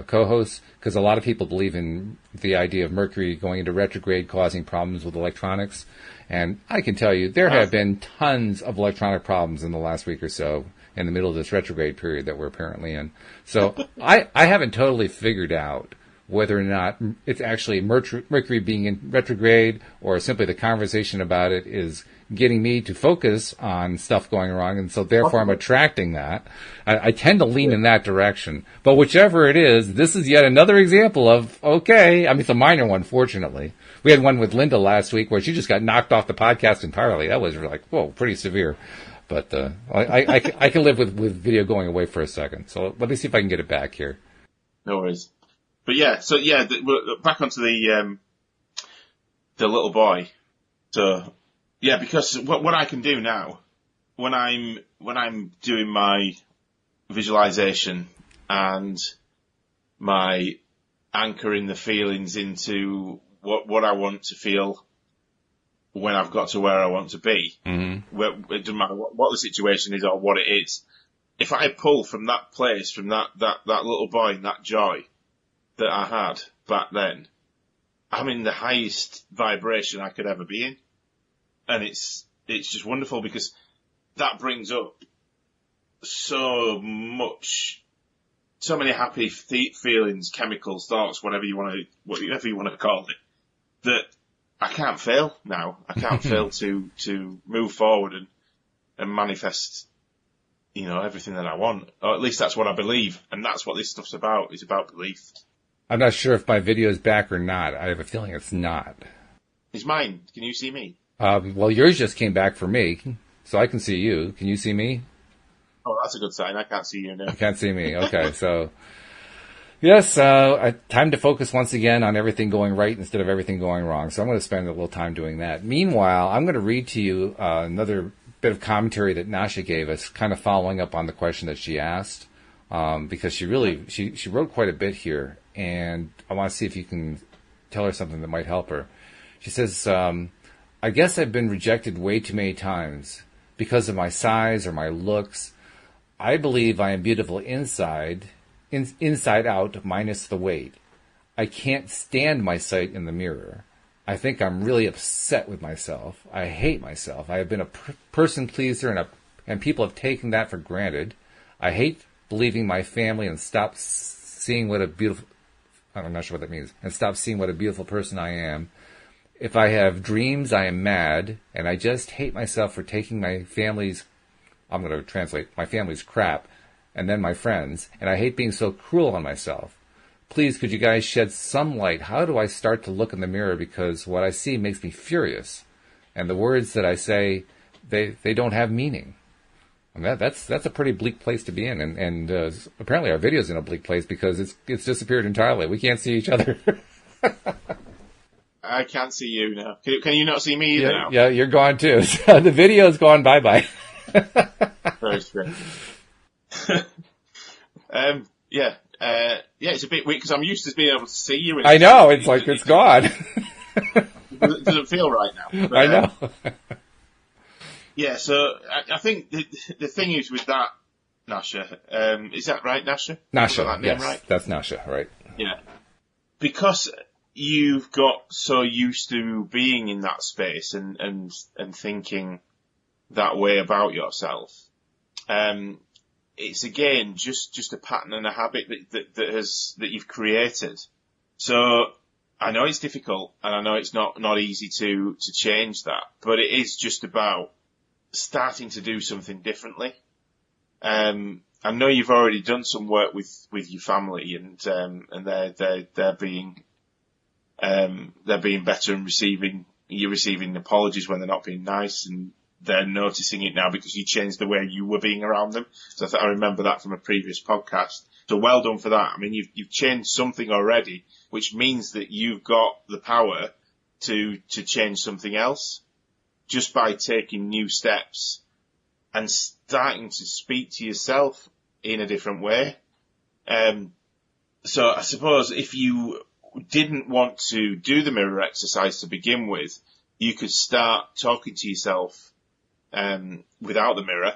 co-hosts because a lot of people believe in the idea of Mercury going into retrograde causing problems with electronics. And I can tell you, there have been tons of electronic problems in the last week or so in the middle of this retrograde period that we're apparently in. So I haven't totally figured out whether or not it's actually Mercury being in retrograde or simply the conversation about it is getting me to focus on stuff going wrong, and so therefore I'm attracting that. I tend to lean in that direction. But whichever it is, this is yet another example of, okay, I mean, it's a minor one, fortunately. We had one with Linda last week where she just got knocked off the podcast entirely. That was like, whoa, pretty severe. But I can live with video going away for a second. So let me see if I can get it back here. No worries. But yeah, so yeah, we're back onto the little boy. So yeah, because what I can do now when I'm doing my visualization and my anchoring the feelings into what I want to feel when I've got to where I want to be. Mm-hmm. It doesn't matter what the situation is or what it is. If I pull from that place, from that little boy and that joy that I had back then, I'm in the highest vibration I could ever be in. And it's just wonderful because that brings up so many happy feelings, chemicals, thoughts, whatever you want to call it, that I can't fail now. I can't fail to move forward and manifest, everything that I want. Or at least that's what I believe. And that's what this stuff's about. It's about belief. I'm not sure if my video is back or not. I have a feeling it's not. It's mine. Can you see me? Well, yours just came back for me, so I can see you. Can you see me? Oh, that's a good sign. I can't see you now. You can't see me. Okay, so yes, time to focus once again on everything going right instead of everything going wrong. So I'm going to spend a little time doing that. Meanwhile, I'm going to read to you another bit of commentary that Nasha gave us, kind of following up on the question that she asked, because she wrote quite a bit here. And I want to see if you can tell her something that might help her. She says, I guess I've been rejected way too many times because of my size or my looks. I believe I am beautiful inside out minus the weight. I can't stand my sight in the mirror. I think I'm really upset with myself. I hate myself. I have been a person pleaser and people have taken that for granted. I hate believing my family and stop seeing what a beautiful... I'm not sure what that means. And stop seeing what a beautiful person I am. If I have dreams, I am mad, and I just hate myself for taking my family's, I'm going to translate, my family's crap, and then my friends, and I hate being so cruel on myself. Please, could you guys shed some light? How do I start to look in the mirror? Because what I see makes me furious, and the words that I say, they don't have meaning. And that's a pretty bleak place to be in, and apparently our video's in a bleak place because it's disappeared entirely. We can't see each other. I can't see you now. Can you not see me either now? Yeah, you're gone too. So the video's gone bye-bye. Very strange. It's a bit weird because I'm used to being able to see you. I know, it's like it's gone. It doesn't feel right now. But, I know. Yeah, so I think the thing is with that, Nasha, is that right, Nasha? Nasha, that name yes, right? That's Nasha, right. Yeah. Because you've got so used to being in that space and thinking that way about yourself, it's again just a pattern and a habit that you've created. So I know it's difficult and I know it's not easy to change that, but it is just about starting to do something differently. I know you've already done some work with your family and they're being better and you're receiving apologies when they're not being nice, and they're noticing it now because you changed the way you were being around them. So I remember that from a previous podcast. So well done for that. I mean, you've changed something already, which means that you've got the power to change something else just by taking new steps and starting to speak to yourself in a different way. So I suppose if you didn't want to do the mirror exercise to begin with, you could start talking to yourself without the mirror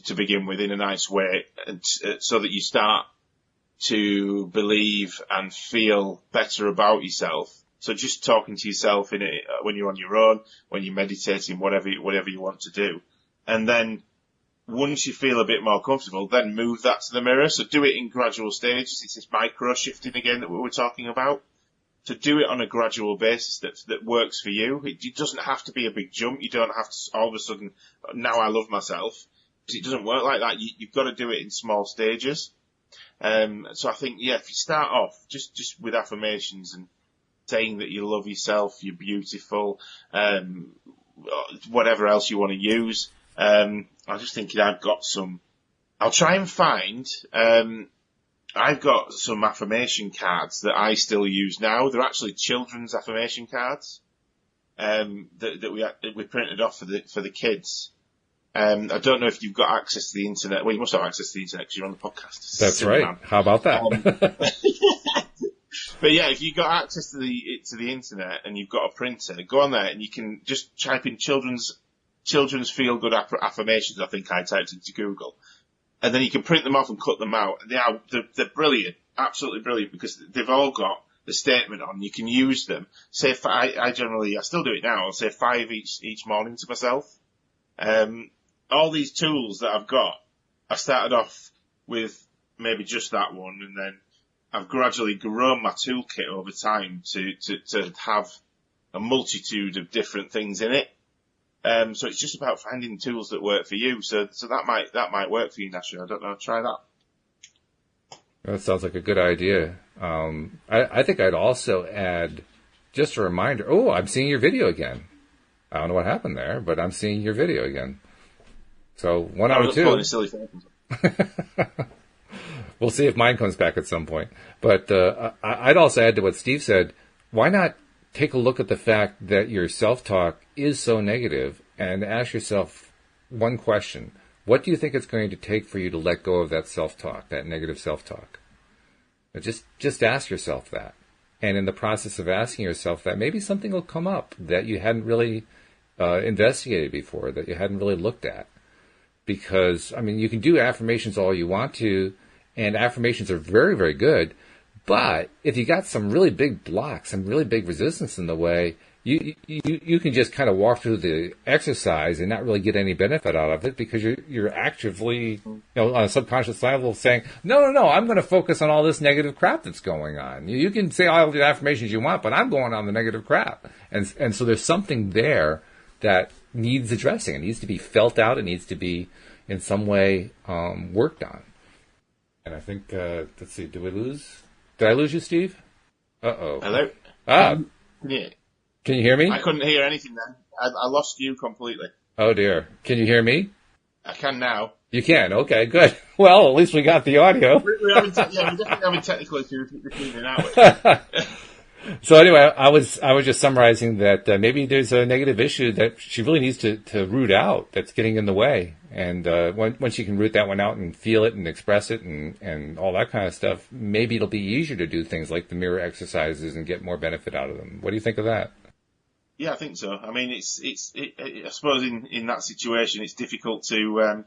to begin with in a nice way, and so that you start to believe and feel better about yourself. So just talking to yourself in it when you're on your own, when you're meditating, whatever you want to do. And then once you feel a bit more comfortable, then move that to the mirror. So do it in gradual stages. It's this micro shifting again that we were talking about. To do it on a gradual basis that works for you. It doesn't have to be a big jump. You don't have to all of a sudden, now I love myself. It doesn't work like that. You've got to do it in small stages. So I think, if you start off just with affirmations and saying that you love yourself, you're beautiful, whatever else you want to use. I'm just thinking I'll try and find, I've got some affirmation cards that I still use now. They're actually children's affirmation cards, that we printed off for the kids. I don't know if you've got access to the internet. Well, you must have access to the internet because you're on the podcast. That's right. Man. How about that? But if you've got access to the internet and you've got a printer, go on there and you can just type in children's feel good affirmations. I think I typed into Google, and then you can print them off and cut them out. And they're brilliant, absolutely brilliant, because they've all got the statement on. You can use them. Say I still do it now. I'll say 5 each morning to myself. All these tools that I've got, I started off with maybe just that one, and then I've gradually grown my toolkit over time to have a multitude of different things in it. So it's just about finding tools that work for you. So that might work for you, Nasha. I don't know. Try that. That sounds like a good idea. I think I'd also add just a reminder. Oh, I'm seeing your video again. I don't know what happened there, but I'm seeing your video again. So 1 out of 2. Silly things. We'll see if mine comes back at some point. But I'd also add to what Steve said. Why not take a look at the fact that your self-talk is so negative and ask yourself one question. What do you think it's going to take for you to let go of that self-talk, that negative self-talk? Just ask yourself that. And in the process of asking yourself that, maybe something will come up that you hadn't really investigated before, that you hadn't really looked at. Because, you can do affirmations all you want to, and affirmations are very, very good. But if you got some really big blocks, some really big resistance in the way, you can just kind of walk through the exercise and not really get any benefit out of it, because you're actively, on a subconscious level saying, no, I'm going to focus on all this negative crap that's going on. You can say all the affirmations you want, but I'm going on the negative crap. And so there's something there that needs addressing. It needs to be felt out. It needs to be in some way worked on. And I think, let's see, did I lose you, Steve? Uh-oh. Hello? Can you hear me? I couldn't hear anything then. I lost you completely. Oh, dear. Can you hear me? I can now. You can? Okay, good. Well, at least we got the audio. We're definitely having technical issues between now. So anyway, I was just summarizing that maybe there's a negative issue that she really needs to root out that's getting in the way. And once you can root that one out and feel it and express it and all that kind of stuff, maybe it'll be easier to do things like the mirror exercises and get more benefit out of them. What do you think of that? Yeah, I think so. I suppose in that situation, it's difficult to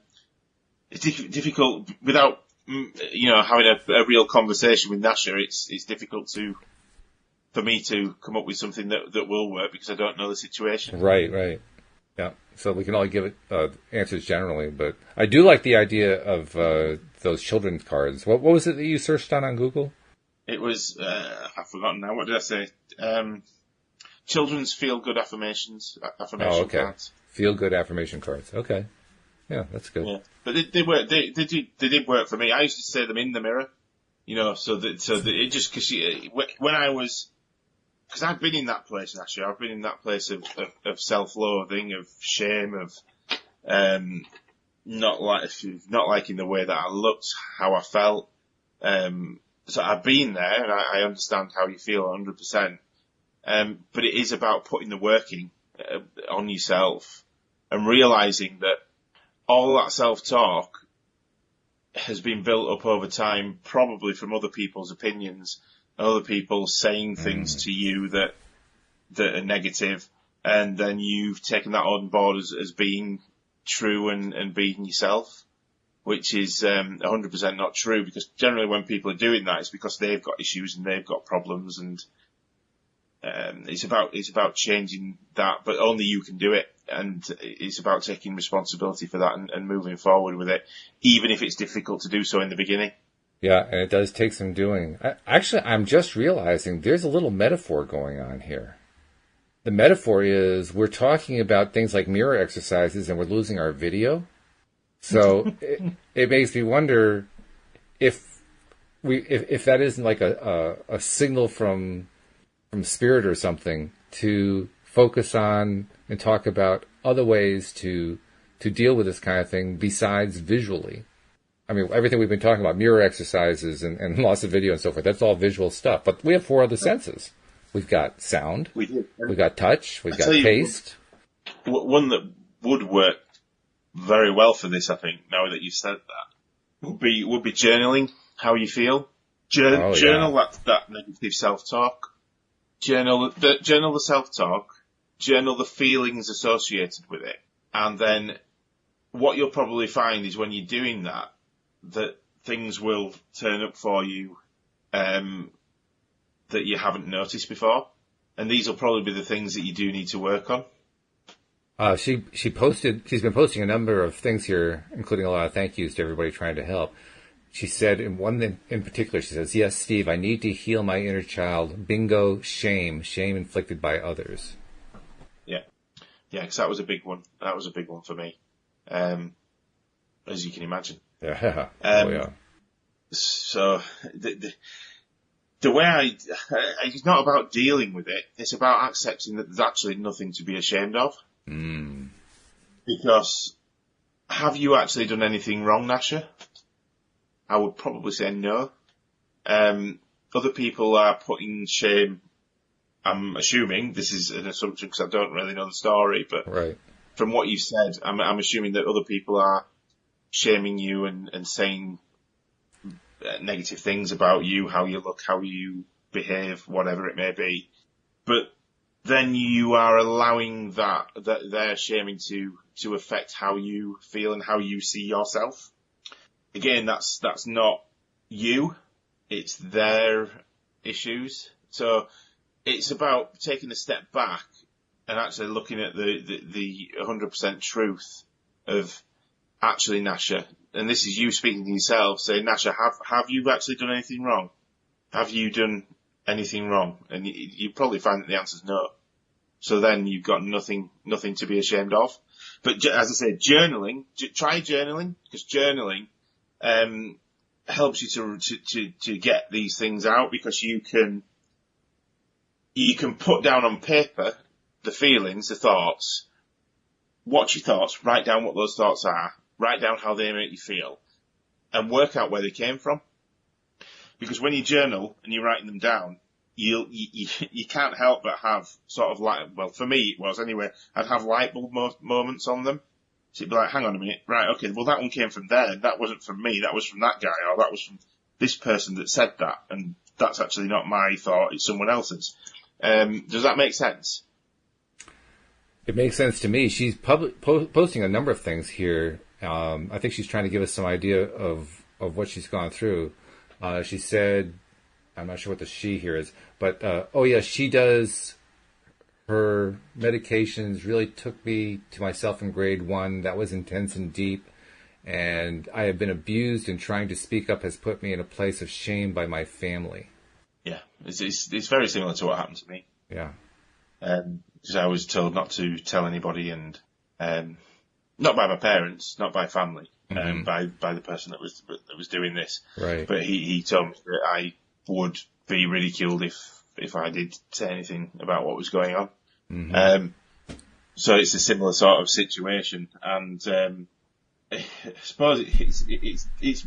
difficult without having a real conversation with Nasha. It's difficult for me to come up with something that will work, because I don't know the situation. Right. Yeah. So we can only give it answers generally, but I do like the idea of those children's cards. What was it that you searched on Google? It was I've forgotten now. What did I say? Children's feel good affirmation cards. Feel good affirmation cards. Okay. Yeah, that's good. Yeah. But they work. They did work for me. I used to say them in the mirror. So that it just, when I was, because I've been in that place, actually. I've been in that place of self-loathing, of shame, of not liking the way that I looked, how I felt. So I've been there, and I understand how you feel 100%. But it is about putting the work in on yourself and realizing that all that self-talk has been built up over time, probably from other people's opinions, other people saying things to you that are negative, and then you've taken that on board as being true and being yourself, which is 100% not true, because generally when people are doing that, it's because they've got issues and they've got problems, and it's about changing that, but only you can do it, and it's about taking responsibility for that and moving forward with it, even if it's difficult to do so in the beginning. Yeah, and it does take some doing. Actually, I'm just realizing there's a little metaphor going on here. The metaphor is we're talking about things like mirror exercises and we're losing our video. So it makes me wonder if that isn't like a signal from spirit or something to focus on and talk about other ways to deal with this kind of thing besides visually. I mean, everything we've been talking about, mirror exercises and loss of video and so forth, that's all visual stuff. But we have 4 other senses. We've got sound, we've got touch, we've got taste. One that would work very well for this, I think, now that you've said that, would be journaling how you feel. Journal that negative self-talk. Journal the self-talk. Journal the feelings associated with it. And then what you'll probably find is when you're doing that things will turn up for you that you haven't noticed before. And these will probably be the things that you do need to work on. She's been posting a number of things here, including a lot of thank yous to everybody trying to help. She said, in one in particular, she says, "Yes, Steve, I need to heal my inner child. Bingo, shame inflicted by others." Yeah, because that was a big one. That was a big one for me, as you can imagine. Yeah. So the way it's not about dealing with it. It's about accepting that there's actually nothing to be ashamed of. Because have you actually done anything wrong, Nasha? I would probably say no. Other people are putting shame. I'm assuming, this is an assumption because I don't really know the story, but from what you've said, I'm assuming that other people are shaming you and saying negative things about you, how you look, how you behave, whatever it may be. But then you are allowing that their shaming to affect how you feel and how you see yourself. Again, that's not you. It's their issues. So it's about taking a step back and actually looking at the 100% truth of actually, Nasha, and this is you speaking to yourself, saying, Nasha, have you actually done anything wrong? Have you done anything wrong? And you probably find that the answer is no. So then you've got nothing to be ashamed of. But as I said, journaling, try journaling, because journaling helps you to get these things out, because you can put down on paper the feelings, the thoughts, watch your thoughts, write down what those thoughts are, write down how they make you feel, and work out where they came from. Because when you journal and you're writing them down, you can't help but have sort of like, well, for me it was anyway, I'd have light bulb moments on them. So you'd be like, hang on a minute, right, okay, well that one came from there, that wasn't from me, that was from that guy, or that was from this person that said that, and that's actually not my thought, it's someone else's. Does that make sense? It makes sense to me. She's posting a number of things here. I think she's trying to give us some idea of what she's gone through. She said, I'm not sure what the she here is, but, she does, her medications really took me to myself in grade 1. That was intense and deep. And I have been abused, and trying to speak up has put me in a place of shame by my family. Yeah. It's very similar to what happened to me. Yeah. Because I was told not to tell anybody, and, not by my parents, not by family, by the person that was doing this. Right. But he told me that I would be ridiculed if I did say anything about what was going on. So it's a similar sort of situation, and I suppose it's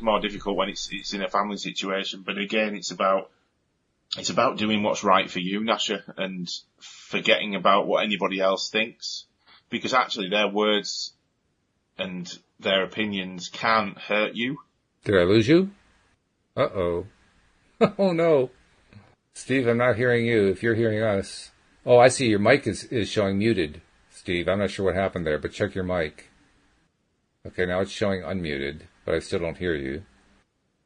more difficult when it's in a family situation. But again, it's about doing what's right for you, Nasha, and forgetting about what anybody else thinks, because actually their words and their opinions can hurt you. Did I lose you? Uh-oh. Oh, no. Steve, I'm not hearing you. If you're hearing us. Oh, I see. Your mic is showing muted, Steve. I'm not sure what happened there, but check your mic. Okay, now it's showing unmuted, but I still don't hear you.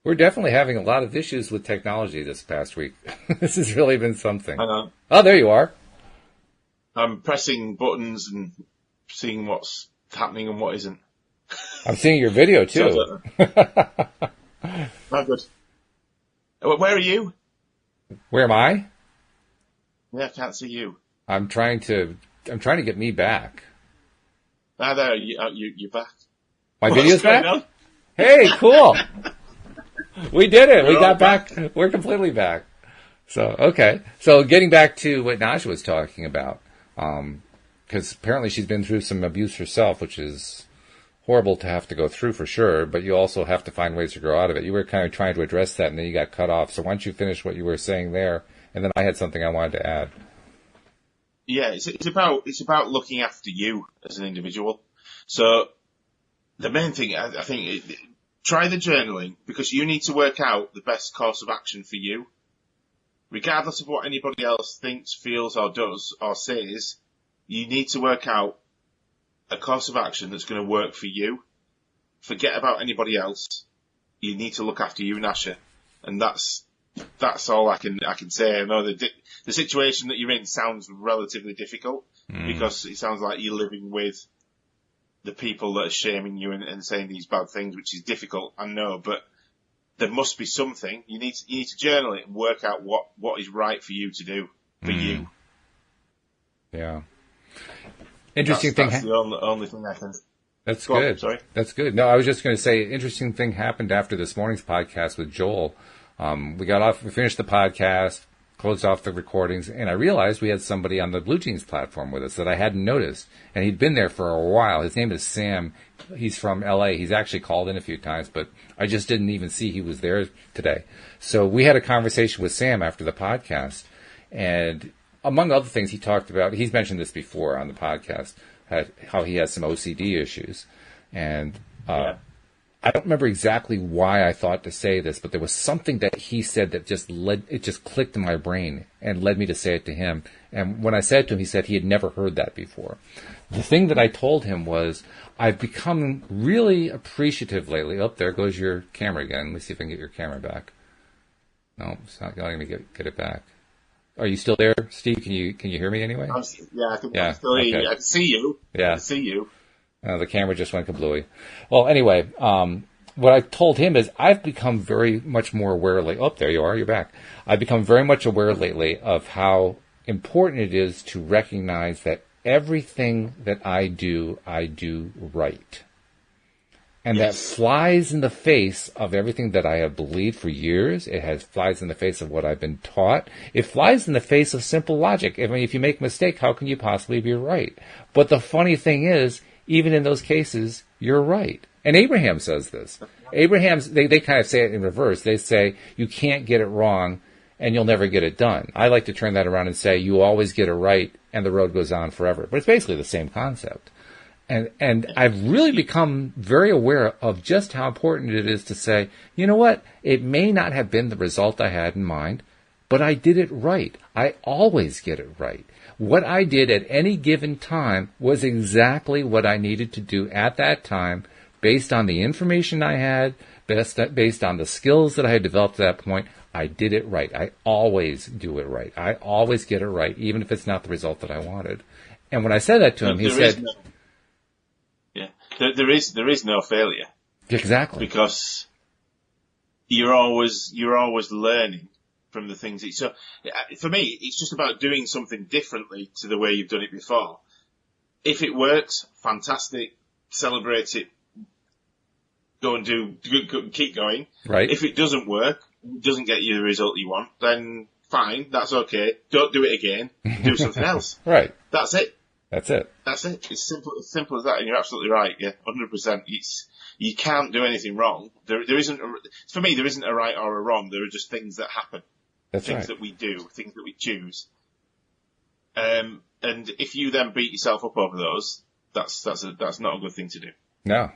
We're definitely having a lot of issues with technology this past week. This has really been something. Hang on. Oh, there you are. I'm pressing buttons and seeing what's happening and what isn't. I'm seeing your video, too. Oh, good. Where are you? Where am I? Yeah, I can't see you. I'm trying to get me back. Ah, there, you're back. My What's video's going back? on? Hey, cool. We did it. We We're got all back. We're completely back. So, okay. So getting back to what Naja was talking about, because apparently she's been through some abuse herself, which is horrible to have to go through for sure, but you also have to find ways to grow out of it. You were kind of trying to address that, and then you got cut off. So why don't you finish what you were saying there, and then I had something I wanted to add. Yeah, it's about looking after you as an individual. So the main thing, I think, try the journaling, because you need to work out the best course of action for you. Regardless of what anybody else thinks, feels, or does, or says, you need to work out a course of action that's going to work for you. Forget about anybody else. You need to look after you, Nasha. And that's all I can say. I know the situation that you're in sounds relatively difficult, because it sounds like you're living with the people that are shaming you and saying these bad things, which is difficult, I know, but there must be something. You need to journal it and work out what is right for you to do for you. Yeah. Interesting That's thing. the only thing I can. That's Go on, good. sorry. That's good. No, I was just going to say, interesting thing happened after this morning's podcast with Joel. We finished the podcast, closed off the recordings, and I realized we had somebody on the Blue Jeans platform with us that I hadn't noticed. And he'd been there for a while. His name is Sam. He's from LA. He's actually called in a few times, but I just didn't even see he was there today. So we had a conversation with Sam after the podcast. And among other things, he talked about, he's mentioned this before on the podcast, how he has some OCD issues. And Yeah. I don't remember exactly why I thought to say this, but there was something that he said that just clicked in my brain and led me to say it to him. And when I said it to him, he said he had never heard that before. The thing that I told him was, I've become really appreciative lately. Oh, there goes your camera again. Let me see if I can get your camera back. No, it's not letting me get it back. Are you still there, Steve? Can you hear me anyway? I can still hear you. I can see you. Yeah. I can see you. The camera just went kablooey. Well, anyway, what I told him is I've become very much more aware lately. Oh, there you are. You're back. I've become very much aware lately of how important it is to recognize that everything that I do right. And Yes. that flies in the face of everything that I have believed for years. It flies in the face of what I've been taught. It flies in the face of simple logic. I mean, if you make a mistake, how can you possibly be right? But the funny thing is, even in those cases, you're right. And Abraham says this. They kind of say it in reverse. They say, you can't get it wrong and you'll never get it done. I like to turn that around and say, you always get it right and the road goes on forever. But it's basically the same concept. And I've really become very aware of just how important it is to say, you know what? It may not have been the result I had in mind, but I did it right. I always get it right. What I did at any given time was exactly what I needed to do at that time, based on the information I had, based on the skills that I had developed at that point. I did it right. I always do it right. I always get it right, even if it's not the result that I wanted. And when I said that to him, he said, there is no failure. Exactly. Because you're always learning from the things. So for me, it's just about doing something differently to the way you've done it before. If it works, fantastic. Celebrate it. Go and keep going. Right. If it doesn't work, doesn't get you the result you want, then fine, that's okay. Don't do it again. Do something else. Right. That's it. That's it. That's it. It's simple as that, and you're absolutely right. Yeah, 100%. You can't do anything wrong. There isn't a right or a wrong. There are just things that happen. That's things right. that we do, things that we choose. And if you then beat yourself up over those, that's not a good thing to do. No,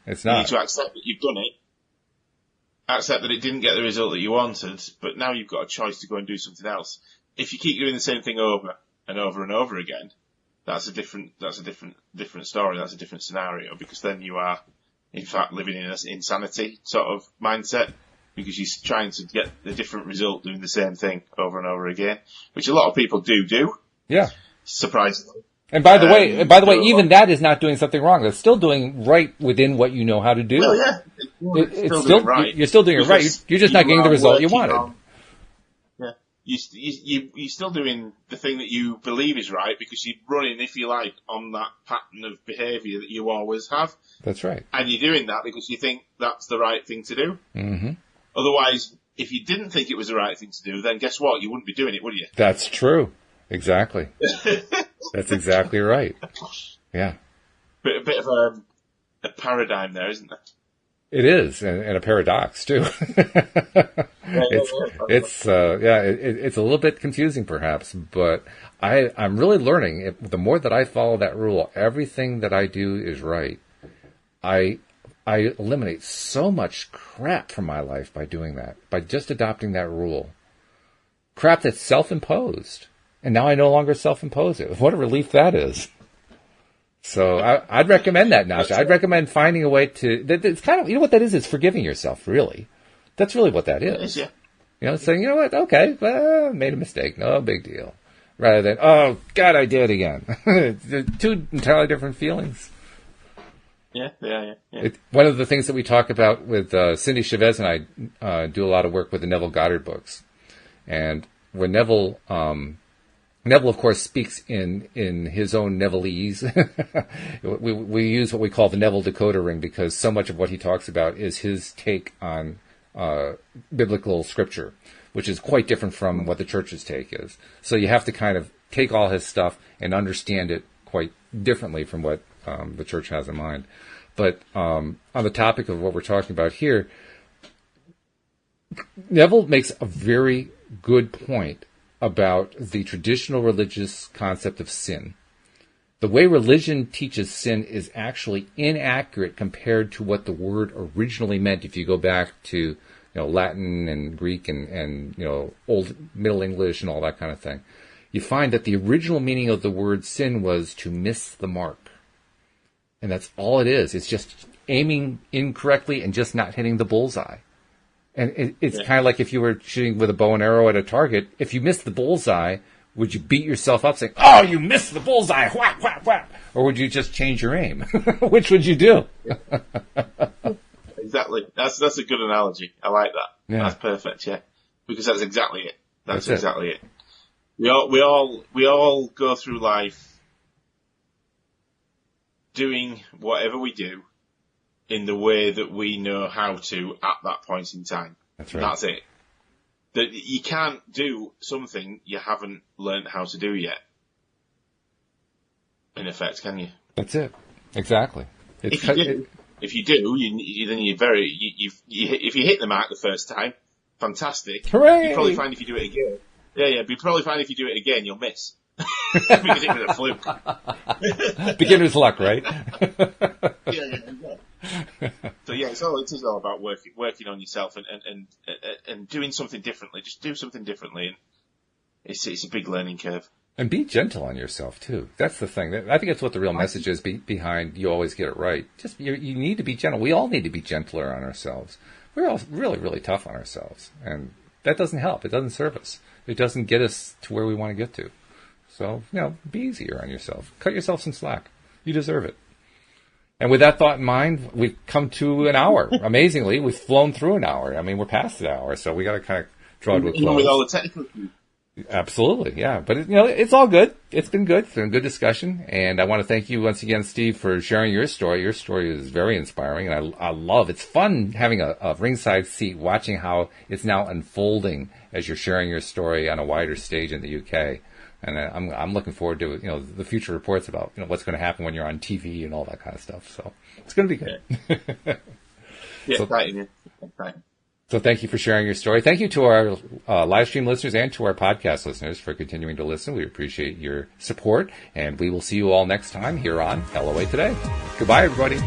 it's You not. need to accept that you've done it, accept that it didn't get the result that you wanted, but now you've got a choice to go and do something else. If you keep doing the same thing over and over and over again, that's a different story. That's a different scenario, because then you are, in fact, living in an insanity sort of mindset, because you're trying to get a different result doing the same thing over and over again, which a lot of people do. Yeah. Surprisingly. And by the way, even that is not doing something wrong. It's still doing right within what you know how to do. Well, yeah. It's still doing right. You're still doing it right. You're just not getting the result you wanted. Yeah. You're still doing the thing that you believe is right, because you're running, if you like, on that pattern of behaviour that you always have. That's right. And you're doing that because you think that's the right thing to do. Mm-hmm. Otherwise, if you didn't think it was the right thing to do, then guess what? You wouldn't be doing it, would you? That's true. Exactly. That's exactly right. Yeah. A bit of a paradigm there, isn't there? It is, and a paradox too. It's a little bit confusing perhaps, but I'm really learning. The more that I follow that rule, everything that I do is right. I eliminate so much crap from my life by doing that, by just adopting that rule. Crap that's self-imposed. And now I no longer self-impose it. What a relief that is. So I'd recommend that, Nasha. I'd recommend finding a way to... It's kind of... You know what that is? It's forgiving yourself, really. That's really what that is. Yeah. You know, saying, you know what? Okay, well, made a mistake. No big deal. Rather than, oh, God, I did it again. They're two entirely different feelings. Yeah. One of the things that we talk about with Cindy Chavez and I do a lot of work with the Neville Goddard books. And when Neville, of course, speaks in his own Nevilleese. we use what we call the Neville decoder ring, because so much of what he talks about is his take on biblical scripture, which is quite different from what the church's take is. So you have to kind of take all his stuff and understand it quite differently from what the church has in mind. But on the topic of what we're talking about here, Neville makes a very good point about the traditional religious concept of sin. The way religion teaches sin is actually inaccurate compared to what the word originally meant. If you go back to Latin and Greek and Old Middle English and all that kind of thing, you find that the original meaning of the word sin was to miss the mark. And that's all it is. It's just aiming incorrectly and just not hitting the bullseye. And it's kind of like if you were shooting with a bow and arrow at a target. If you missed the bullseye, would you beat yourself up saying, oh, you missed the bullseye, whack, whack, whack? Or would you just change your aim? Which would you do? Exactly. That's a good analogy. I like that. Yeah. That's perfect, yeah. Because that's exactly it. That's exactly it. We all go through life doing whatever we do in the way that we know how to at that point in time. That's right. That's it. That you can't do something you haven't learned how to do yet. In effect, can you? That's it. Exactly. If you do, then you're if you hit the mark the first time, fantastic. Hooray! You probably find if you do it again. Yeah. But you probably find if you do it again, you'll miss. Because it was a fluke. Beginner's luck, right? Yeah. So yeah, it is all about working on yourself and doing something differently. Just do something differently, and it's a big learning curve. And be gentle on yourself too. That's the thing. I think that's what the real message is behind you always get it right. Just you need to be gentle. We all need to be gentler on ourselves. We're all really, really tough on ourselves, and that doesn't help. It doesn't serve us. It doesn't get us to where we want to get to. So, be easier on yourself. Cut yourself some slack. You deserve it. And with that thought in mind, we've come to an hour. Amazingly, we've flown through an hour. I mean, we're past the hour, so we got to kind of draw to a close. Even with all the technical things. Absolutely, yeah. But, it's all good. It's been good. It's been a good discussion. And I want to thank you once again, Steve, for sharing your story. Your story is very inspiring, and I love it's fun having a ringside seat, watching how it's now unfolding as you're sharing your story on a wider stage in the UK. And I'm looking forward to the future reports about what's going to happen when you're on TV and all that kind of stuff. So it's going to be good. Yeah, exciting. So thank you for sharing your story. Thank you to our live stream listeners and to our podcast listeners for continuing to listen. We appreciate your support, and we will see you all next time here on LOA Today. Goodbye, everybody.